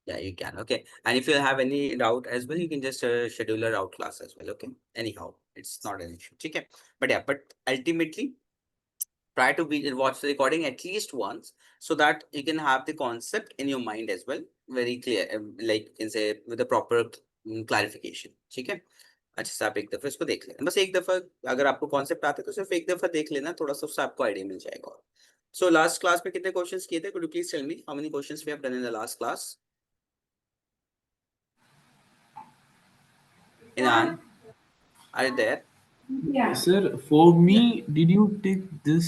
Yeah, you can. Okay. And if you have any doubt as well, you can just schedule a route class as well. Okay. Anyhow, it's not an issue. Okay. But yeah, but ultimately, try to watch the recording at least once so that you can have the concept in your mind as well. Very clear. Like you can say with a proper clarification. ठीक है. अच्छा से आप एक दफा इसको देख लेना, बस एक दफा अगर आपको कॉन्सेप्ट आता है तो सिर्फ एक दफा देख लेना, थोड़ा सा उससे आपको आइडिया मिल जाएगा. सो लास्ट क्लास में कितने क्वेश्चंस किए थे? Could you please tell me how many questions we have done in the last class? Inan, are you there? Yeah. Sir, for Yeah. me, did you take this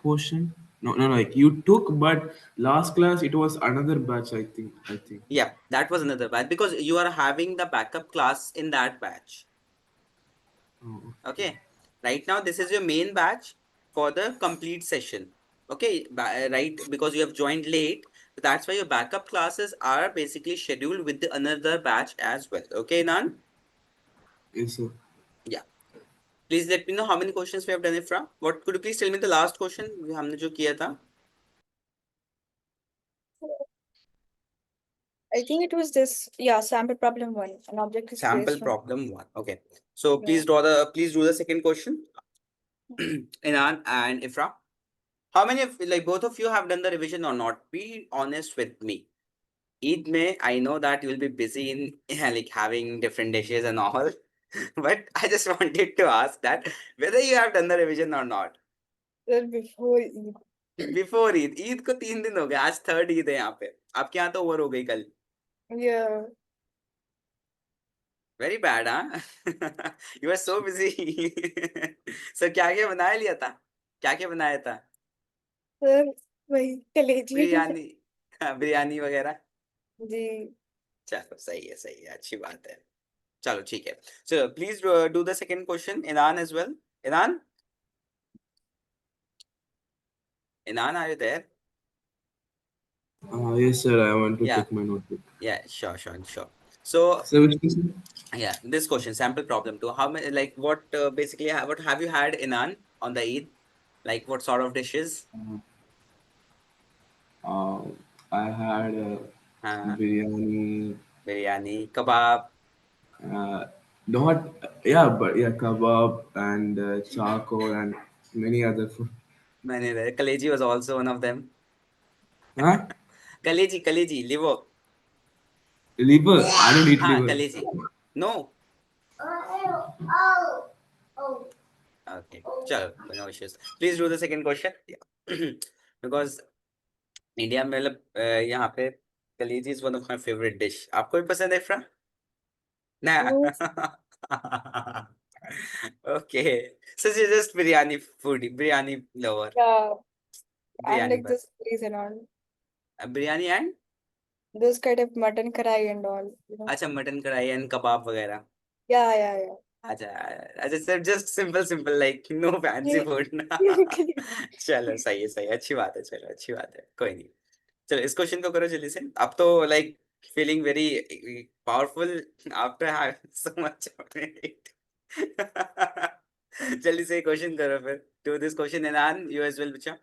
portion? No, no, no, like you took, but last class it was another batch. I think. Yeah, that was another batch because you are having the backup class in that batch. Oh, okay. Okay. Right now, this is your main batch for the complete session. Okay. Right. Because you have joined late. That's why your backup classes are basically scheduled with the another batch as well. Okay, Nan? Yes, sir. Yeah. Please let me know how many questions we have done it from. What could you please tell me the last question हमने जो किया था? I think it was this, yeah, sample problem one. An object is Sample placed on. problem one. Okay. So Yeah. please do the second question. Inan and Ifra. How many of like both of you have done the revision or not? Be honest with me. Eid May, I know that you will be busy in like having different dishes and all, but I just wanted to ask that whether you have done the revision or not. Then before Eid. Before Eid, Eid को 3 दिन हो गए, आज third Eid है यहाँ पे, आपके यहाँ तो ओवर हो गई कल. Yeah. वेरी बैड हाँ. You are so busy. Sir क्या क्या बनाया लिया था? क्या क्या बनाया था? Sir, वही कलेजी. बिरयानी. हाँ, बिरयानी वगैरह. जी. चलो सही है, अच्छी बात है. चलो ठीक है. So please do the second question, Inan as well. Inan? Inan, are you there? Yes, sir. I want to Yeah, take my notebook. yeah, sure. So Sir, which question? yeah, this question, sample problem two. How many, like, what basically, what have you had Inan on the Eid? Like, what sort of dishes? Uh, I had Uh, biryani. biryani, kebab. Uh, not yeah, but yeah, kebab and charcoal and many other food. Many kaleji was also one of them. Huh? Kaleji, liver. Liver. I don't eat हाँ, liver. kaleji. No. Okay, चलो, no issues. Please do the second question. Yeah. Because India में मतलब यहाँ पे कलेजी is one of my favourite dish. आपको भी पसंद है फ्रा? ना. No, okay. So just biryani foodie, biryani lover. yeah. And biryani like बस. this place and all. Biryani and. This kind of mutton karai and all, you know. अच्छा, मटन कढ़ाई एंड कबाब वगैरह. Yeah. अच्छा. अच्छा sir, just simple simple like no fancy Yeah. Food ना. चलो सही है, अच्छी बात है, चलो अच्छी बात है, कोई नहीं. चलो इस क्वेश्चन को करो जल्दी से. अब तो like feeling very powerful after having so much of it. जल्दी से क्वेश्चन करो फिर. Do this question and you as well बच्चा.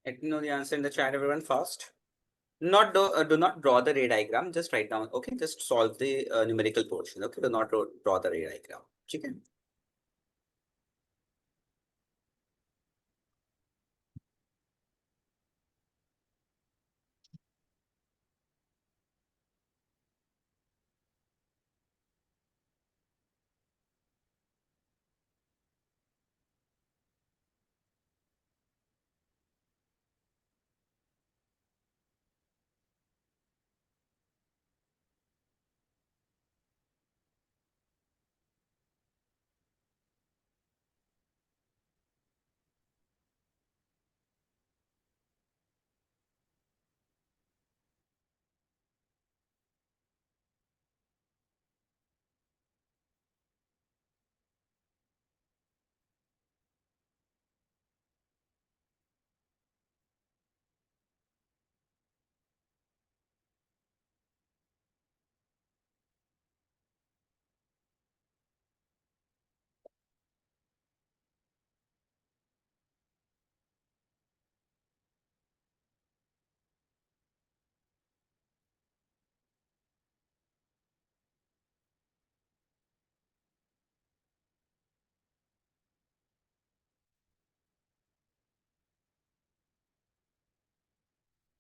Let me know the answer in the chat, everyone, fast. Do not draw the ray diagram. Just write down. Okay, just solve the numerical portion. Okay, do not draw the ray diagram. Okay.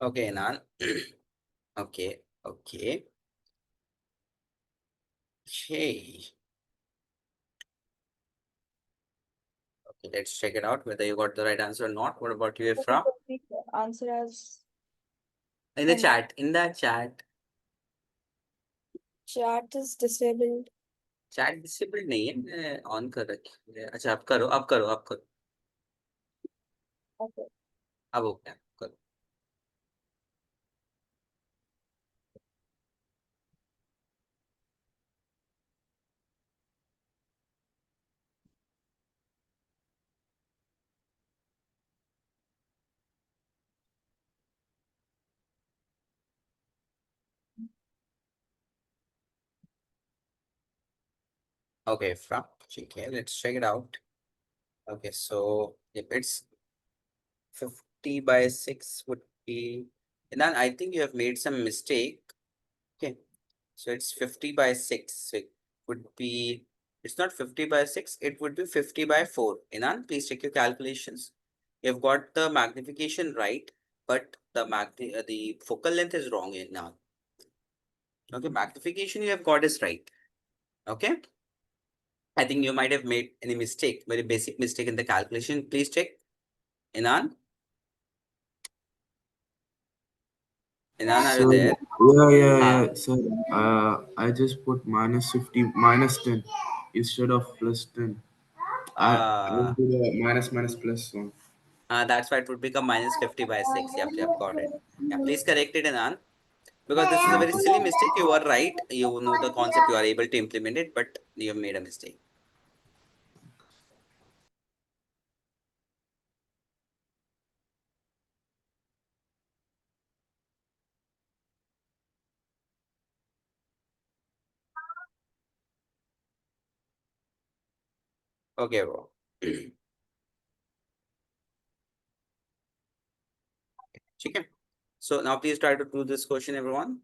Okay, Nan. Okay. Okay. Okay. Okay, let's check it out whether you got the right answer or not. What about you, Ifra? Answer as In the and chat. In the chat. chat is disabled. Chat disabled नहीं है, मैं on कर रखी है। अच्छा, अब करो, अब करो, अब करो, Okay. अब हो गया, करो। Okay, from okay, let's check it out. Okay, so if it's 50 by 6 would be, and then I think you have made some mistake. Okay, so it's 50 by 6. So it would be, it's not 50 by 6, it would be 50 by 4. Inan, please check your calculations. You've got the magnification right, but the focal length is wrong in now. Okay, magnification you have got is right. Okay. I think you might have made any mistake, very basic mistake in the calculation. Please check. Inan? Inan, are you So there? yeah. Ha. So I just put minus 50, minus 10 instead of plus 10. I Uh, did a minus minus plus one. that's why it would become minus 50 by 6. Yep, got it. Yeah, please correct it, Inan. Because this is a very silly mistake. You are right. You know the concept, you are able to implement it, but you have made a mistake. Okay, bro. Okay. So now please try to do this question, everyone.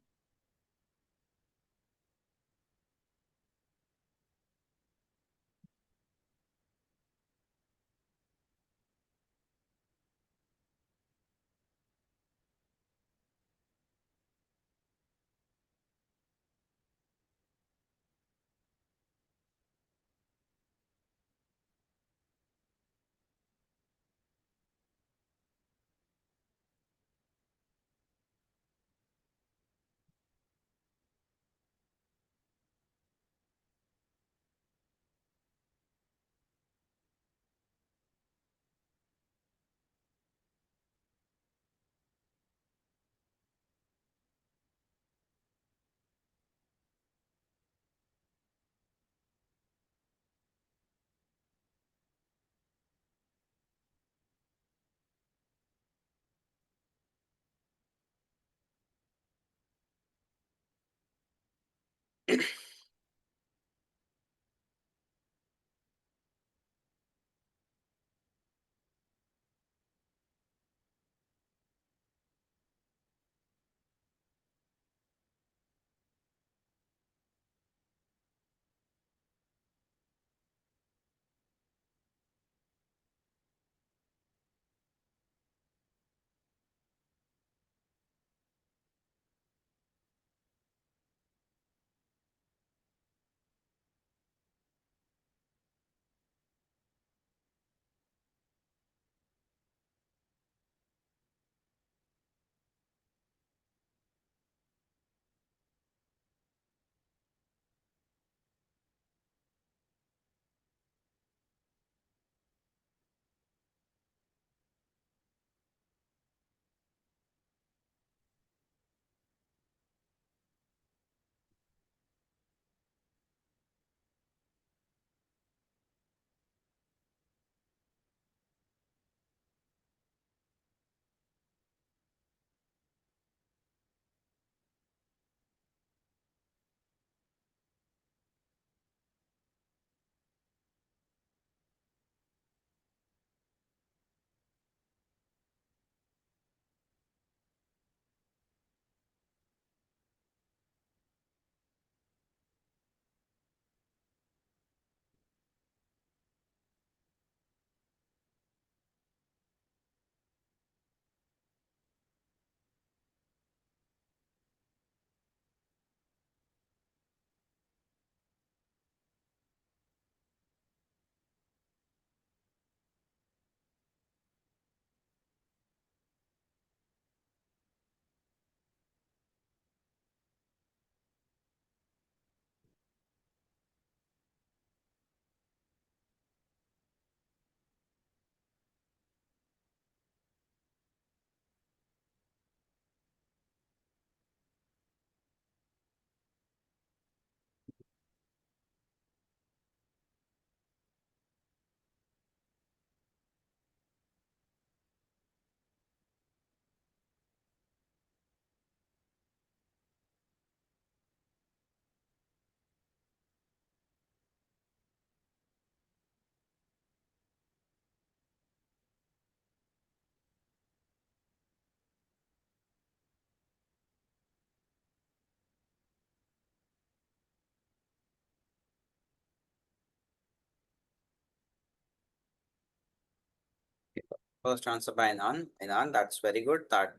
First answer by Inan. Inan, that's very good. That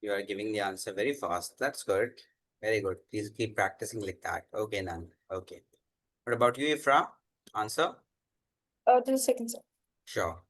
you are giving the answer very fast. That's good. Very good. Please keep practicing like that. Okay, Inan. Okay. What about you, Ifra? Answer? This is second, sir. Sure.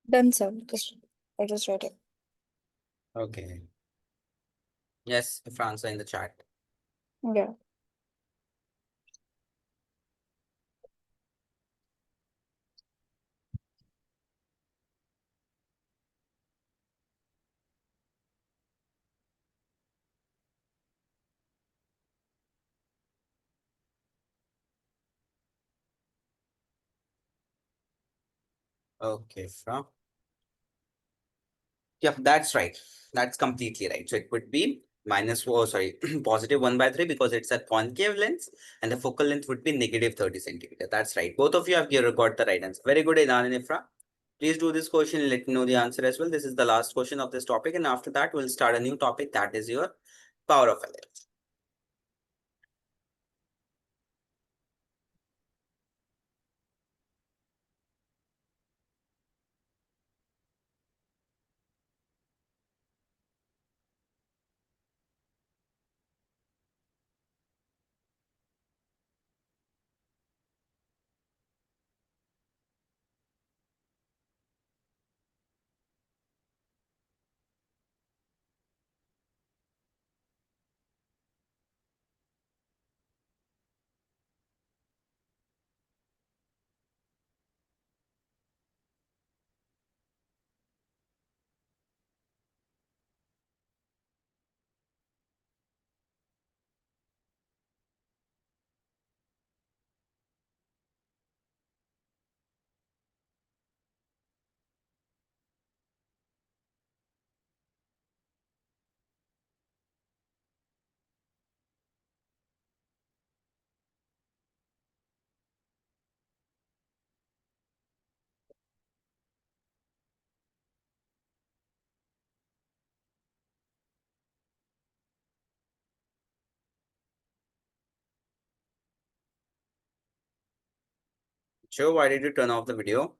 Done, sir. I just read it. Okay. Yes, Ifra, answer in the chat. Yeah. Okay, Ifra. Yeah, that's right. That's completely right. So it would be minus four, sorry, positive 1/3 because it's a concave lens, and the focal length would be negative 30 centimeter. That's right. Both of you have got the right answer. Very good, Inan and Ifra. Please do this question and let me know the answer as well. This is the last question of this topic, and after that, we'll start a new topic that is your power of a lens. Joe, why did you turn off the video?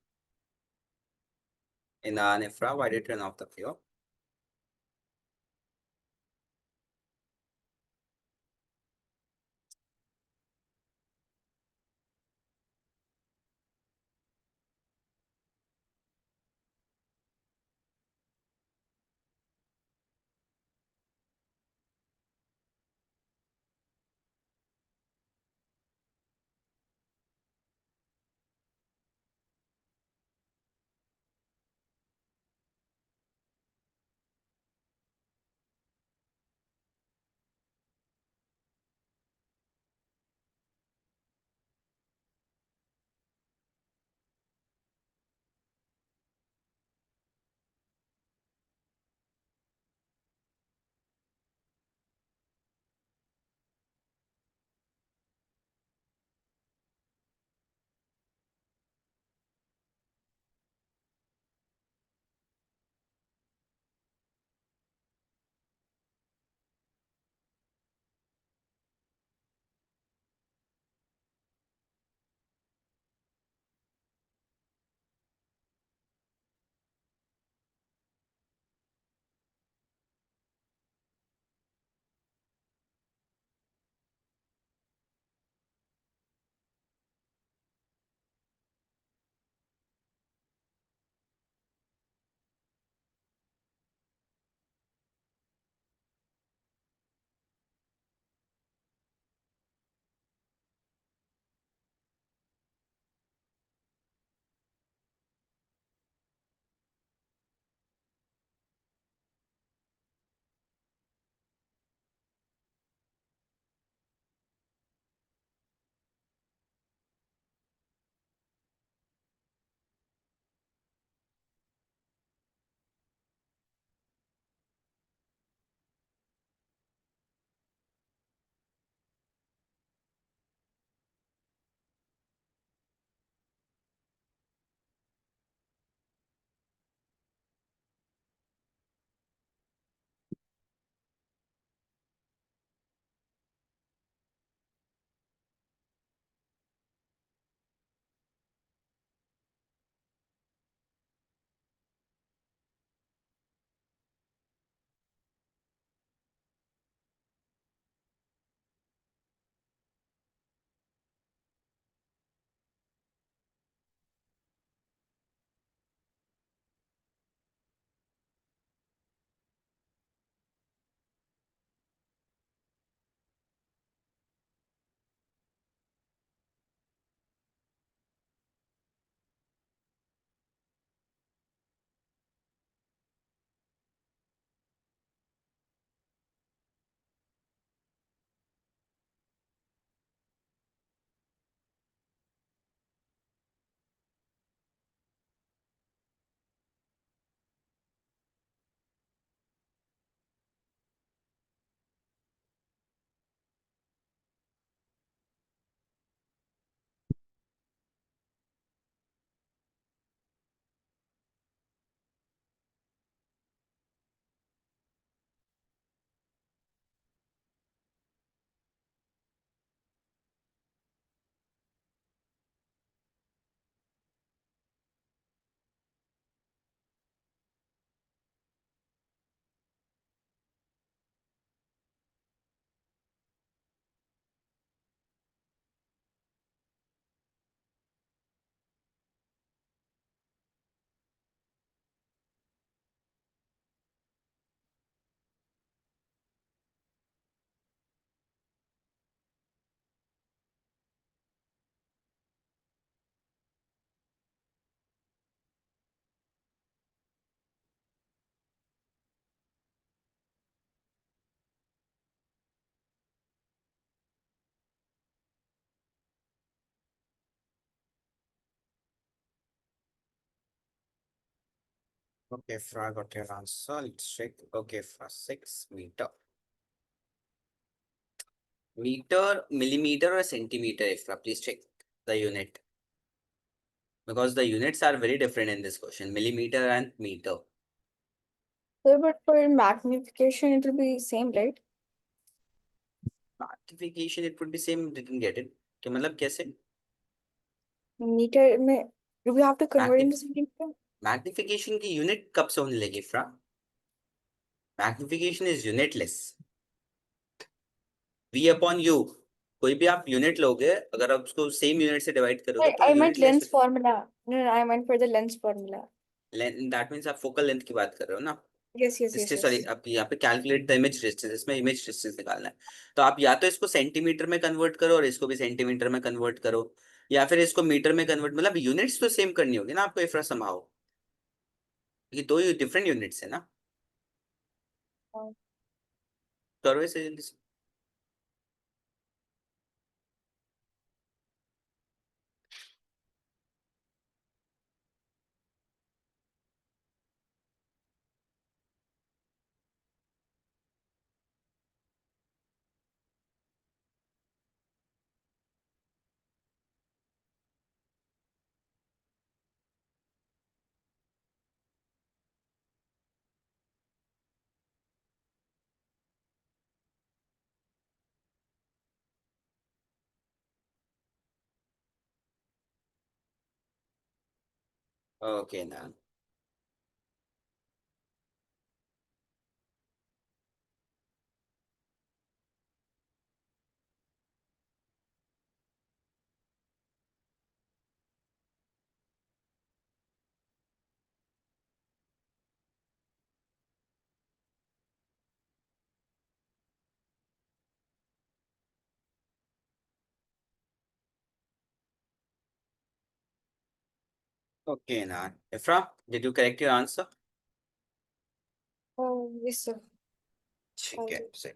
Inan, Ifra, why did you turn off the video? Okay, Fra, I got your answer. Let's check. Okay, Fra, 6 meter. Meter, millimeter, or centimeter, Ifra? Please check the unit. Because the units are very different in this question. Millimeter and meter. So, but for magnification, it will be same, right? Magnification, it would be same. Didn't get it. Okay, मतलब कैसे? Meter, do we have to convert Magnif into centimeter? Magnification की unit कब से होने लगी, Ifra? Magnification is unitless. V upon U. कोई भी आप यूनिट लोगे, अगर आप उसको सेम यूनिट से डिवाइड करोगे तो I meant unitless lens formula. No, I meant for the lens formula. That means आप फोकल लेंथ की बात कर रहे हो ना. Yes, yes, yes, distance, sorry, yes. आप यहाँ पे कैलकुलेट द इमेज डिस्टेंस, इसमें इमेज डिस्टेंस निकालना है. तो आप या तो इसको सेंटीमीटर में कन्वर्ट करो और इसको भी सेंटीमीटर में कन्वर्ट करो, या फिर इसको मीटर में कन्वर्ट, मतलब यूनिट्स तो सेम करनी होगी ना आपको इफ्रा समाओ. ये दो डिफरेंट यूनिट्स है ना. Oh. करो इसे जल्दी से. ओके ना. ओके ना. इफ्रा, did you correct your answer? Oh, yes, sir. ठीक है सही.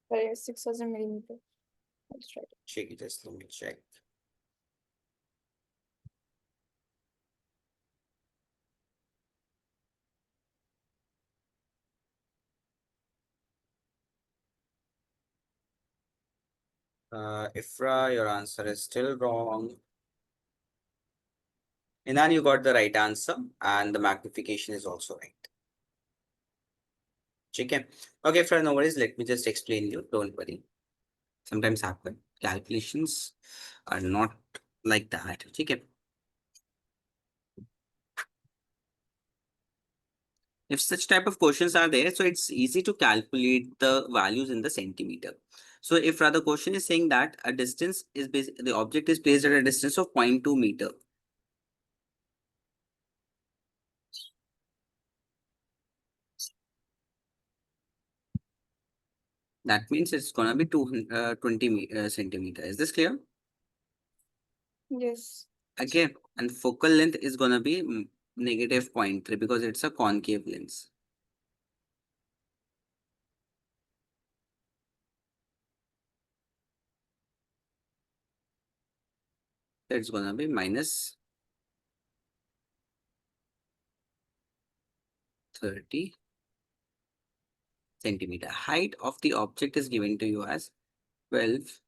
Sorry, 6,000 millimeter. Let's try it. ठीक है, just let me check. Ifra, your answer is still wrong. Inan, you got the right answer, and the magnification is also right. Okay. Okay, Ifra, no worries. Let me just explain you. Don't worry. Sometimes happen. Calculations are not like that. Okay. If such type of questions are there, so it's easy to calculate the values in the centimeter. So if rather question is saying that a distance is the object is placed at a distance of 0.2 meter. That means it's gonna be 20 centimeter. Is this clear? Yes. Okay, and focal length is gonna be negative 0.3 because it's a concave lens. It's gonna be minus 30 centimeter. Height of the object is given to you as 12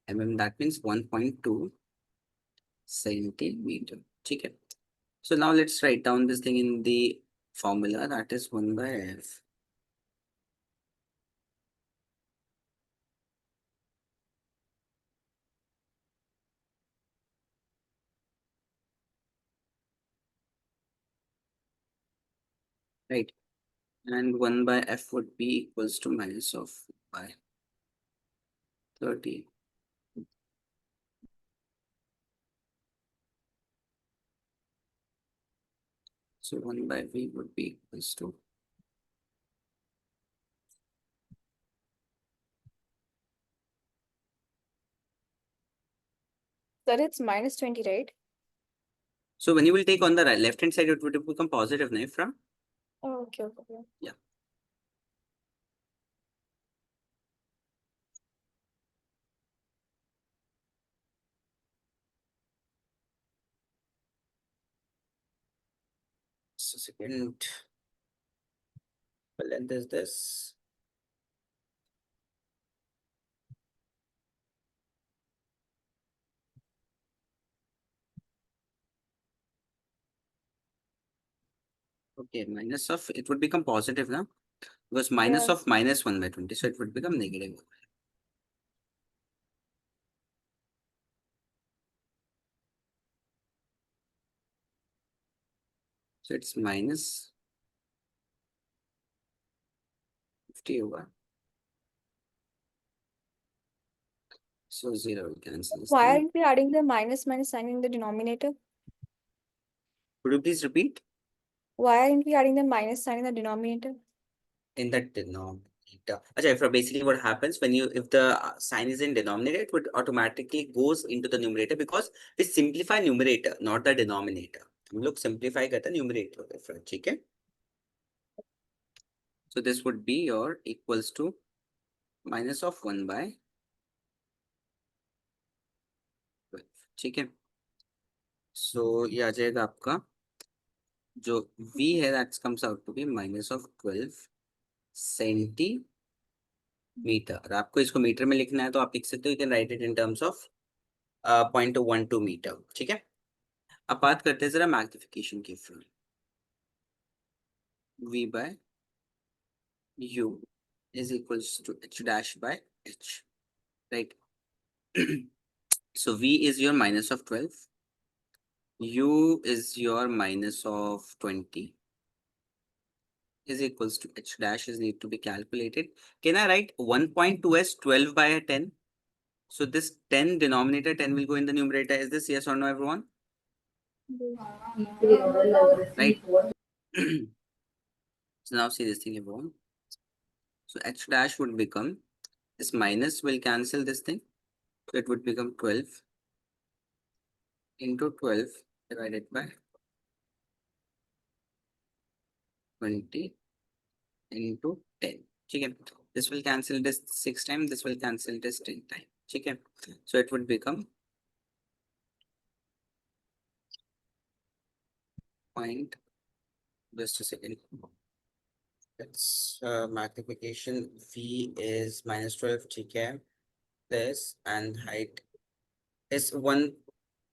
mm. That means 1.2 centimeter. Okay. So now let's write down this thing in the formula, that is 1 by f. Right. And 1 by f would be equals to minus of by 30. So 1 by v would be equals to That it's minus 20, right? So when you will take on the left hand side, it would become positive, no, Ifra? Oh, okay, okay, okay. Yeah. So second, well, length is this. Okay, minus of, it would become positive now, because minus Yeah. of minus 1 by 20, so it would become negative. So it's minus 50 over. So 0 will cancel this Why thing. aren't we adding the minus minus sign in the denominator? Could you please repeat? Why aren't we adding the minus sign in the denominator? In that denominator. Achha, Ifra, basically what happens when you, if the sign is in denominator, it would automatically goes into the numerator, because we simplify numerator, not the denominator. हम लोग simplify करते हैं numerator को, Ifra, ठीक है? So this would be your equals to minus of 1 by 12, ठीक है? So ये आ जाएगा आपका जो v है, that comes out to be minus of 12 centimetre. और आपको इसको मीटर में लिखना है तो आप लिख सकते हो, you can write it in terms of 0.12 metre, ठीक है? अब बात करते हैं जरा मैग्निफिकेशन की. From v by u is equals to h dash by h, right? So v is your minus of 12, u is your minus of 20, is equals to h dash is need to be calculated. Can I write 1.2 as 12 by 10? So this 10 denominator 10 will go in the numerator. Is this yes or no, everyone? Right. So now see this thing, everyone. So h dash would become, this minus will cancel this thing. So it would become 12 into 12 divided by 20 into 10. Okay. This will cancel this 6 times, this will cancel this 10 times. Okay. So it would become point, just a second. It's magnification. V is minus 12, okay. This and height is 1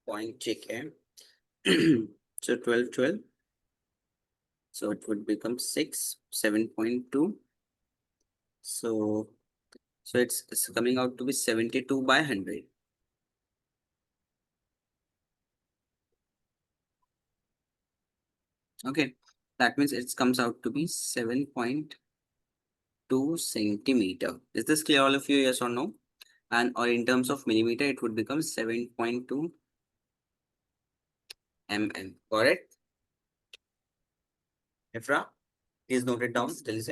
point, okay. So 12, 12. So it would become 6, 7.2. So it's coming out to be 72 by 100. Okay, that means it comes out to be 7.2 centimeter. Is this clear, all of you? Yes or no? And or in terms of millimeter, it would become 7.2 mm. Correct? Ifra, please note it down. Tell us.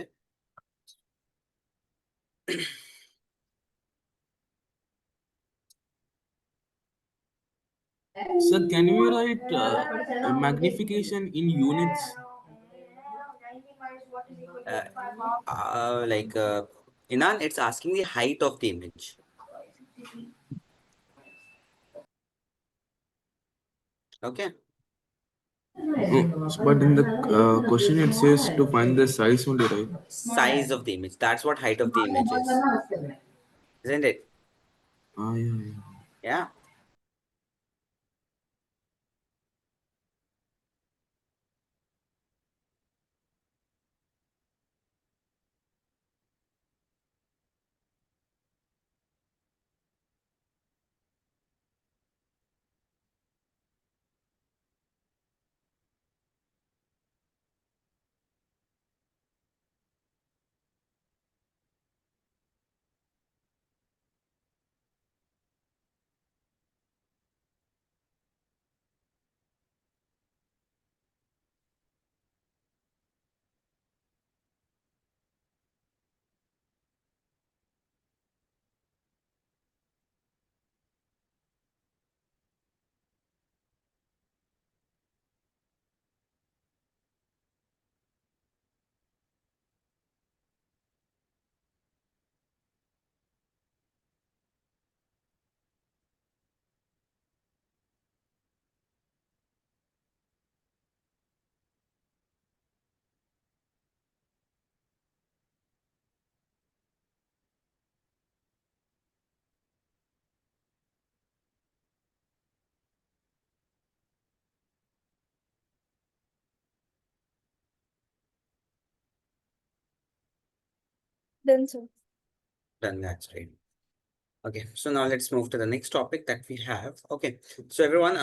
Sir, can we write magnification in units? Like Inan, it's asking the height of the image. Okay. Oh, but in the question it says to find the size only, right? Size of the image. That's what height of the image is. Isn't it? Ah, yeah, yeah. Yeah. Then so. Done, that's great. Okay, so now let's move to the next topic that we have. Okay, so everyone,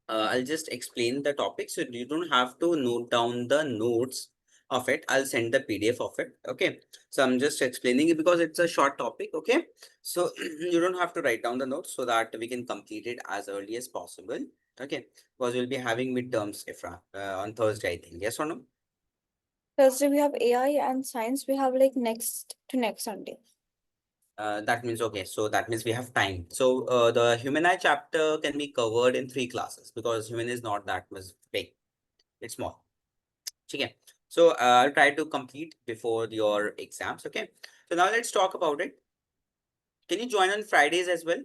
I'll just explain the topic. So you don't have to note down the notes of it. I'll send the PDF of it. Okay. So I'm just explaining it because it's a short topic. Okay. So you don't have to write down the notes so that we can complete it as early as possible. Okay. Because we'll be having midterms, Ifra, on Thursday, I think. Yes or no? Thursday we have AI and science. We have like next to next Sunday. That means okay. So that means we have time. So the human eye chapter can be covered in 3 classes because human is not that much big. It's small. Okay. So I'll try to complete before your exams. Okay. So now let's talk about it. Can you join on Fridays as well?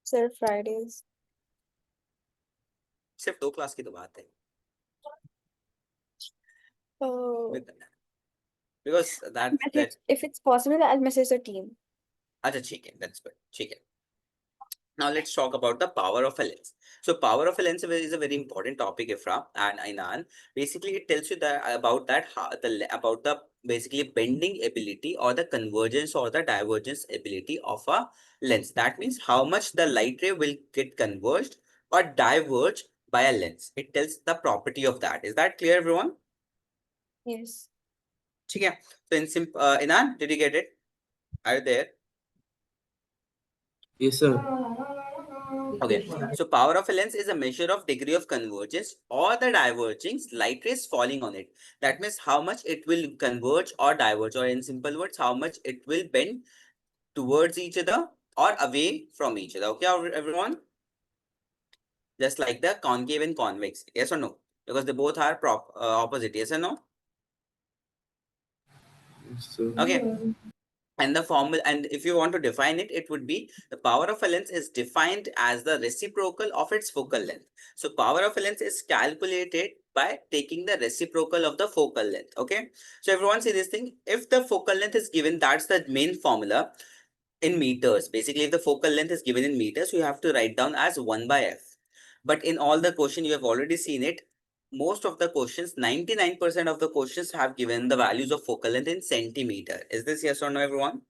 Sir, Fridays. सिर्फ 2 class की तो बात है. Oh, With- Because that message. If it's possible, I'll message the team. अच्छा ठीक है. That's good. ठीक है. Now let's talk about the power of a lens. So power of a lens is a very important topic, Ifra and Ainan. Basically, it tells you that about that about the basically bending ability or the convergence or the divergence ability of a lens. That means how much the light ray will get converged or diverged by a lens. It tells the property of that. Is that clear, everyone? Yes. Okay. So in Inan, did you get it? Are you there? Yes, sir. Okay, so power of a lens is a measure of degree of convergence or the diverging light rays falling on it. That means how much it will converge or diverge, or in simple words, how much it will bend towards each other or away from each other. Okay, everyone? Just like the concave and convex. Yes or no? Because they both are opposite. Yes or no? Yes, sir. Okay. And the formula, and if you want to define it, it would be the power of a lens is defined as the reciprocal of its focal length. So power of a lens is calculated by taking the reciprocal of the focal length. Okay. So everyone see this thing. If the focal length is given, that's the main formula in meters. Basically, if the focal length is given in meters, you have to write down as 1 by f. But in all the question, you have already seen it. Most of the questions, 99% of the questions have given the values of focal length in centimeter. Is this yes or no, everyone?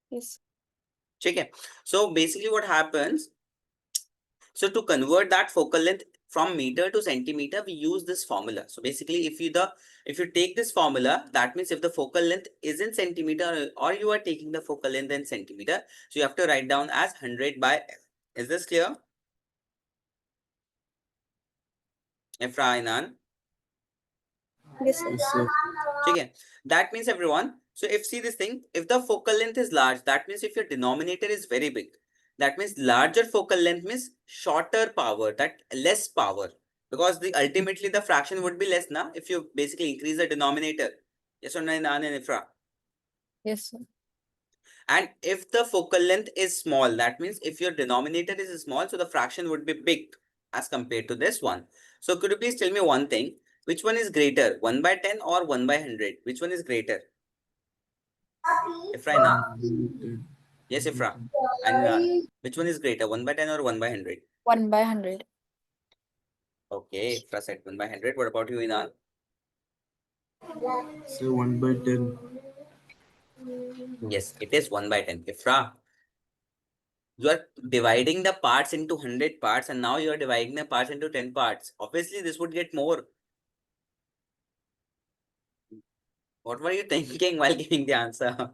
Yes. Okay. So basically what happens, so to convert that focal length from meter to centimeter, we use this formula. So basically if you take this formula, that means if the focal length is in centimeter or you are taking the focal length in centimeter, so you have to write down as 100 by f. Is this clear? Efra, Yes, sir. Yes, sir. okay. That means everyone, so if see this thing, if the focal length is large, that means if your denominator is very big, that means larger focal length means shorter power, that less power. Because the ultimately the fraction would be less now if you basically increase the denominator. Yes or no, Nan and Ifra? Yes, sir. And if the focal length is small, that means if your denominator is small, so the fraction would be big as compared to this one. So could you please tell me one thing? Which one is greater, 1 by 10 or 1 by 100? Which one is greater? Ifra and Nan. Yes, Ifra. And Nan. Which one is greater, 1 by 10 or 1 by 100? 1/100. Okay, Ifra said 1 by 100. What about you, Inan? Sir, 1/10. Yes, it is 1 by 10. Ifra, you are dividing the parts into 100 parts and now you are dividing the parts into 10 parts. Obviously, this would get more. What were you thinking while giving the answer?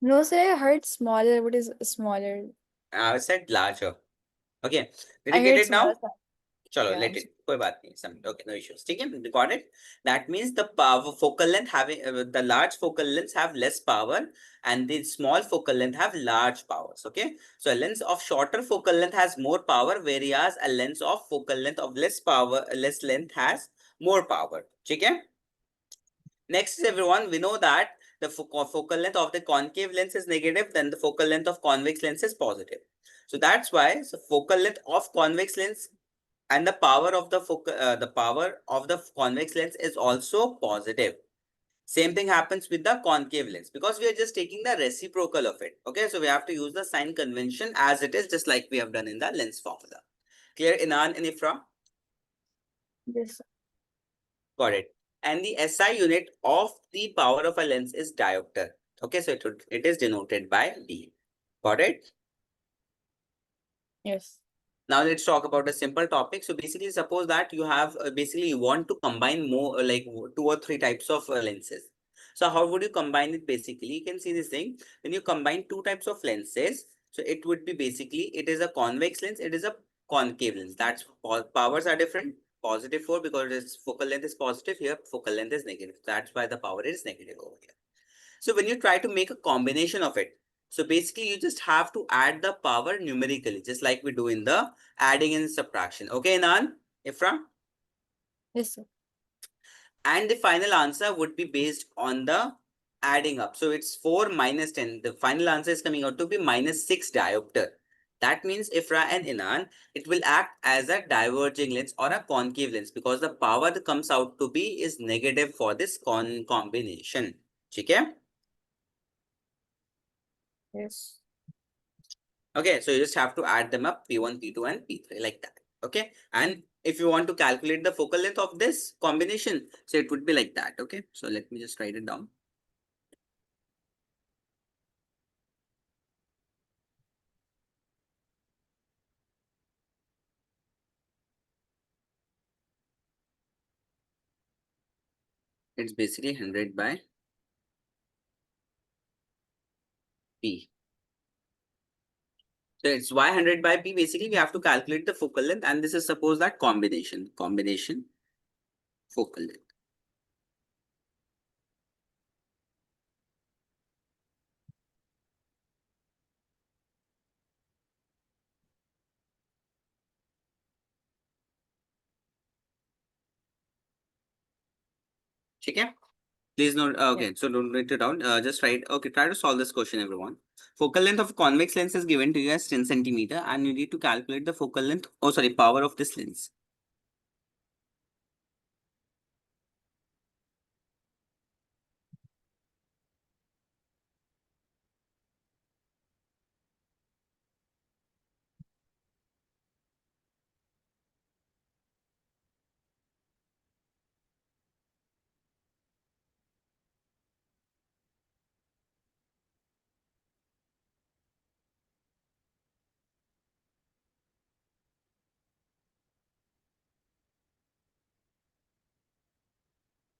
No, sir, I heard smaller. What is smaller? I said larger. Okay, did you I get heard it smaller. now? Chalo, Yeah. let it. कोई बात नहीं. Some okay, no issues. ठीक है, got it. That means the power focal length having the large focal lengths have less power, and the small focal length have large powers. Okay, so a lens of shorter focal length has more power, whereas a lens of focal length of less power, less length has more power. ठीक है? Next is everyone, we know that the focal length of the concave lens is negative, then the focal length of convex lens is positive. So that's why focal length of convex lens and the power of the convex lens is also positive. Same thing happens with the concave lens because we are just taking the reciprocal of it. Okay, so we have to use the sign convention as it is, just like we have done in the lens formula. Clear, Inan and Ifra? Yes, sir. Got it. And the SI unit of the power of a lens is diopter. Okay, so it is denoted by D. Got it? Yes. Now let's talk about a simple topic. So basically, suppose that you have basically you want to combine more like 2 or 3 types of lenses. So how would you combine it? Basically, you can see this thing when you combine 2 types of lenses. So it would be basically it is a convex lens, it is a concave lens. That's powers are different. Positive 4 because its focal length is positive here, focal length is negative. That's why the power is negative over here. So when you try to make a combination of it, so basically you just have to add the power numerically, just like we do in the adding and subtraction. Okay, Nan, Ifra? Yes, sir. And the final answer would be based on the adding up. So it's 4 minus 10. The final answer is coming out to be minus 6 diopter. That means Ifra and Inan, it will act as a diverging lens or a concave lens because the power that comes out to be is negative for this combination. Okay? Yes. Okay, so you just have to add them up, P1, P2, and P3 like that. Okay, and if you want to calculate the focal length of this combination, so it would be like that. Okay, so let me just write it down. It's basically 100 by P. So it's Y 100 by P. Basically, we have to calculate the focal length, and this is suppose that combination focal length. Okay. Please note, Yeah. okay, so don't write it down. Just write, okay, try to solve this question, everyone. Focal length of convex lens is given to you as 10 centimeter, and you need to calculate the focal length, oh, sorry, power of this lens.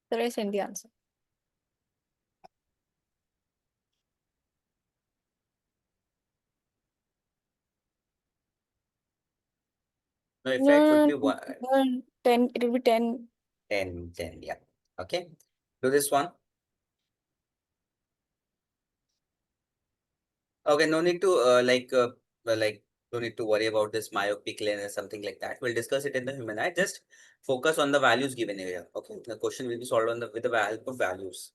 Sir, I sent the answer. No, if it would No, be no, no, 10. It will be 10. 10, 10, yeah. Okay, do this one. Okay, no need to no need to worry about this myopic lens or something like that. We'll discuss it in the human eye. Just focus on the values given here. Okay, the question will be solved on the with the help of values.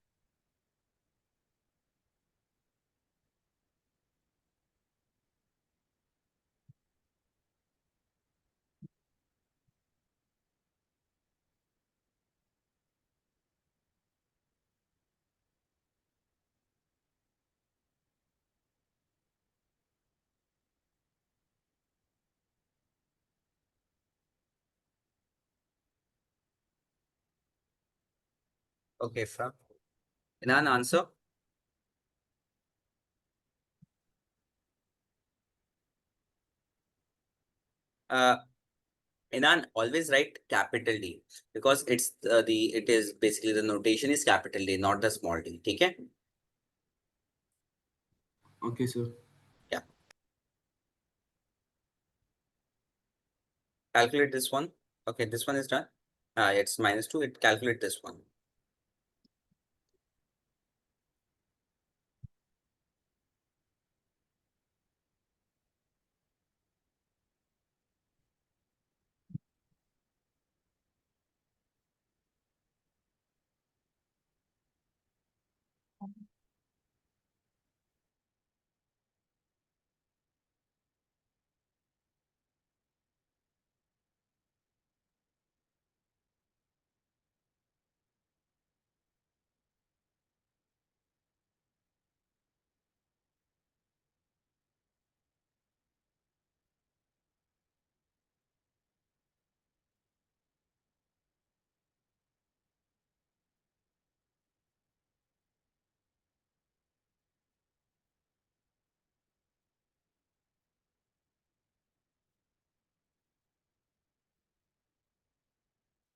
Okay, from an answer. Uh, Inan, always write capital D because it's it is basically the notation is capital D, not the small d. Okay. Okay, sir. Yeah. Calculate this one. Okay, this one is done. It's -2. It calculate this one.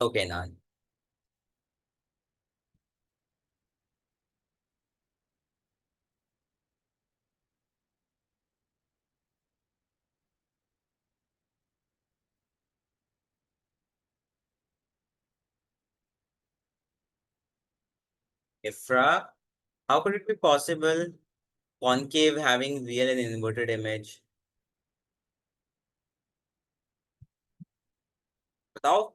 Okay, now Ifra, how could it be possible concave having real and inverted image? बताओ.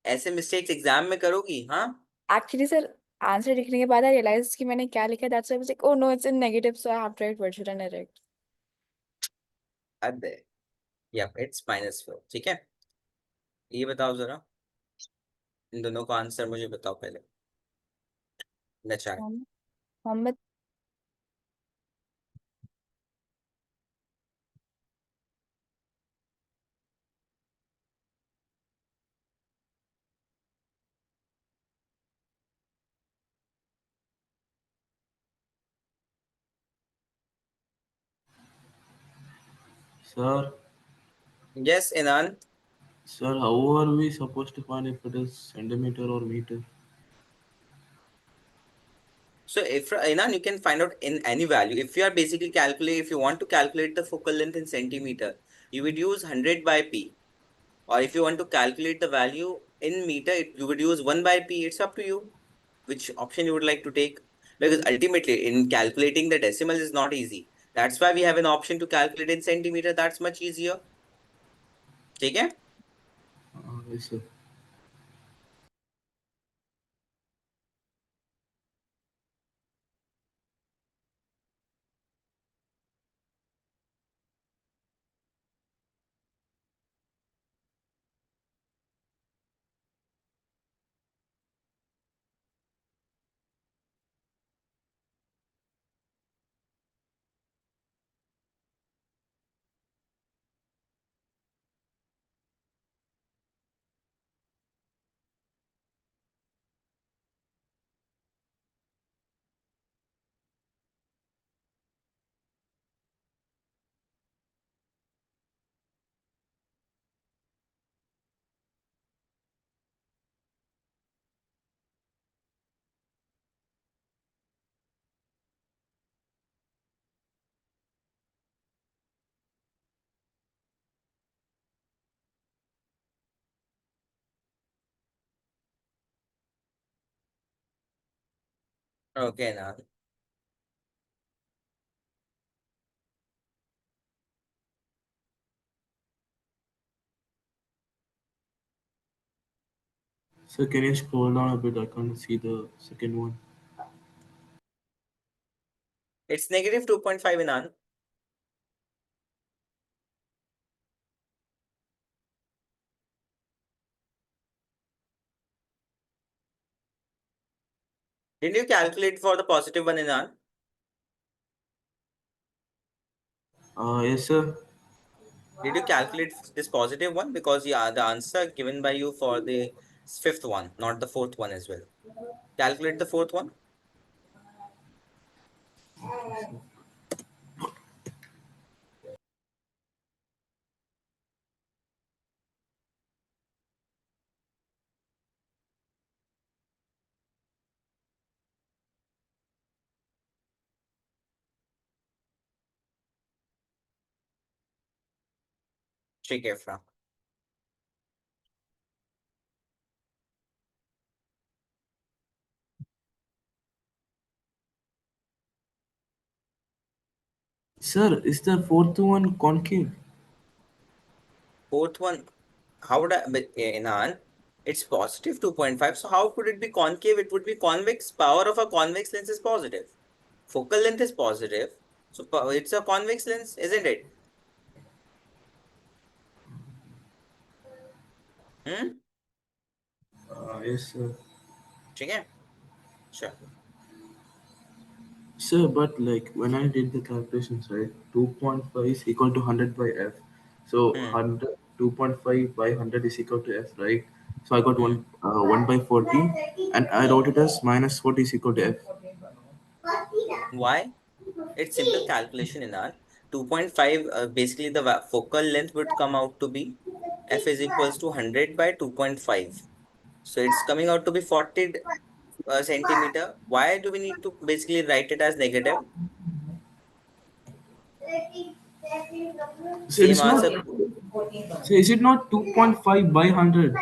ऐसे mistakes exam में करोगी हाँ? Actually, sir, answer लिखने के बाद I realized कि मैंने क्या लिखा. That's why I was like, oh no, it's in negative, so I have to write virtual and direct. अरे yep, it's -4. ठीक है, ये बताओ जरा, इन दोनों का आंसर मुझे बताओ पहले. नचा. Mohammad. Sir, Yes, Inan. sir, how are we supposed to find if it is centimeter or meter? So if Inan, you can find out in any value. If you are basically calculate, if you want to calculate the focal length in centimeter, you would use 100 by p. Or if you want to calculate the value in meter, you would use 1 by p. It's up to you which option you would like to take. Because ultimately, in calculating the decimal is not easy. That's why we have an option to calculate in centimeter. That's much easier. ठीक है? Yes, sir. Okay, now. Sir, can you scroll down a bit? I can't see the second one. It's negative 2.5 in an. Didn't you calculate for the positive one in an? Yes, sir. Did you calculate this positive one? Because yeah, the answer given by you for the fifth one, not the fourth one as well. Calculate the fourth one. ठीक है फ्रा. Sir, is the fourth one concave? Fourth one, how would I, but in an, it's positive 2.5. So how could it be concave? It would be convex. Power of a convex lens is positive. Focal length is positive. So it's a convex lens, isn't it? Hmm? Yes, sir. ठीक है? Sure. Sir, but like when I did the calculations, right, 2.5 is equal to 100 by f. So Hmm. 100, 2.5 by 100 is equal to f, right? So I got Hmm. 1 by 40, and I wrote it as minus 40 is equal to f. Why? It's simple calculation in an. 2.5, basically the focal length would come out to be f is equals to 100 by 2.5. So it's coming out to be 40 centimeter. Why do we need to basically write it as negative? So Same it's not. answer. So is it not 2.5 by 100?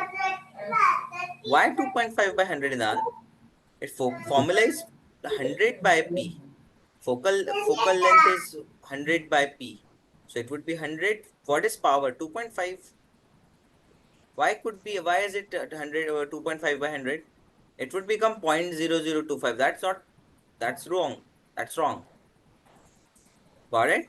Why 2.5 by 100 in an? It formula is 100 by p. Focal length is 100 by p. So it would be 100. What is power? 2.5. Why is it 100 or 2.5 by 100? It would become 0.0025. That's wrong. That's wrong. Got it?